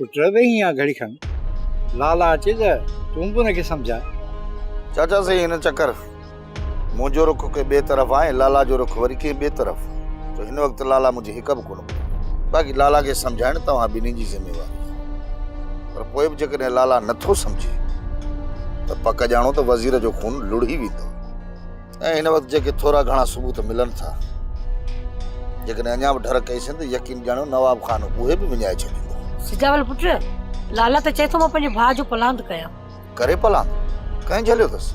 पुत्र वेही आ घड़ी खन लाला अचे त तूं बि हुनखे सम्झा। चाचा से हिन चक्कर मुंहिंजो रुख के ॿिए तरफ़ आहे, लाला जो रुख वरी कंहिं ॿिए तरफ़। तो हिन वक़्तु लाला मुंहिंजी हिक बि कोन। बाक़ी लाला खे सम्झाइण तव्हां ॿिन्ही जी ज़िम्मेवारी आहे। पर पोइ बि जेकॾहिं लाला नथो सम्झे त पक ॼाणो त वज़ीर जो खून लुढ़ी वेंदो। ऐं हिन वक़्तु जेके थोरा घणा सबूत मिलनि था, जेकॾहिं अञा बि डर कईसीं त यकीन ॼाणो नवाब खान उहे बि विञाए छॾींदो। सिजावल पुट, लाला त चए थो मां पंहिंजे भाउ जो पलांद कयां। करे पलांद कंहिं झलियो अथसि,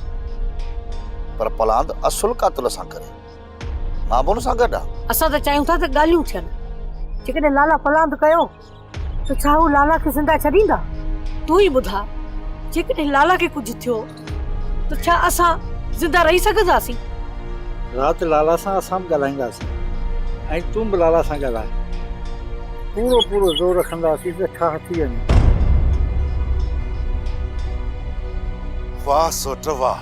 पर पलांद असुल कातुल सां करे, माबुन सां गॾु आहे। असां त चाहियूं था त ॻाल्हियूं थियनि। जेकॾहिं लाला पलांद कयो त छा हू लाला खे ज़िंदा छॾींदा? तूं ई ॿुधा, जेकॾहिं लाला खे कुझु थियो त छा असां ज़िंदा रही सघंदासीं? राति लाला सां असां बि ॻाल्हाईंदासीं ऐं तूं बि लाला सां ॻाल्हाए। पूरो पूरो ज़ोर रखंदासीं त ठाह थी वञे। वाह सोट वाह,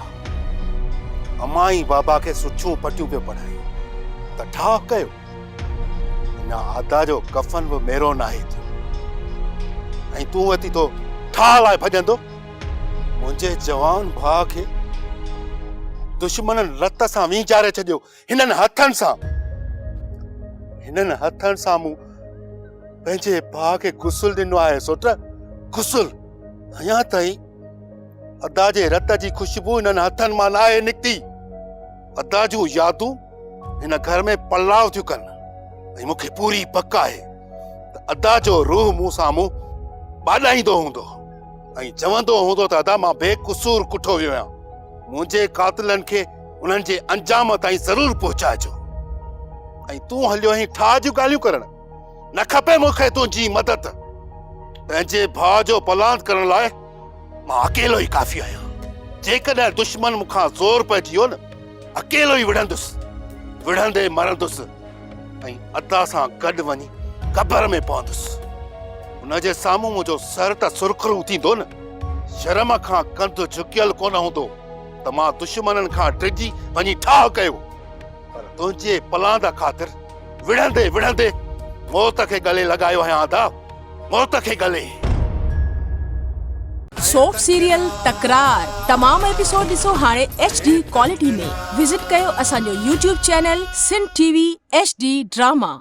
अमाई बाबा के सुठियूं पटियूं पे पढ़ाई त ठाह कयो। अञा आदा जो कफन बि मेरो नाहे थियो ऐं तूं अती तो ठाह लाइ भॼंदो। मुंहिंजे जवान भाउ खे दुश्मननि रत सां वीचारे छॾियो। हिननि हथनि सां मूं पंहिंजे भाउ खे गुस्ल ॾिनो आहे सोट, गुस्ल। अञा ताईं अदा जे रत जी खुशबू हिननि हथनि मां नाहे निकिती। अदा जूं यादूं हिन घर में पलाव थियूं कनि ऐं मूंखे पूरी पक आहे त अदा जो रूह मूं साम्हूं बाॾाईंदो हूंदो ऐं चवंदो हूंदो त अदा मां बेक़सूर कुठो वियो आहियां। मुंहिंजे कातिलनि खे उन्हनि जे अंजाम ताईं ज़रूर पहुचाइजो। ऐं तूं हलियो आहीं ठाह जूं ॻाल्हियूं करण। न खपे मूंखे तुंहिंजी मदद। पंहिंजे भाउ जो पलांद करण लाइ मां अकेलो ई काफ़ी आहियां। जेकॾहिं दुश्मन मूंखां ज़ोर पइजी वियो न, अकेलो ई विढ़ंदुसि, विढ़ंदे मरंदुसि ऐं अदा सां गॾु वञी क़बर में पवंदुसि। हुनजे साम्हूं मुंहिंजो सर त सुरखरू थींदो न। शर्म खां कंधु झुकियल कोन हूंदो त मां दुश्मननि खां डिॼी वञी ठाह कयो। पर तुंहिंजे पलांद ख़ातिर विढ़ंदे विढ़ंदे मौत खे गले लॻायो आहियां अदा, मौत खे गले। सोप सीरियल तकरार तमाम एपिसोड ॾिसो हाणे HD क्वालिटी में। विजिट कयो असांजो YouTube channel Sindh TV HD drama.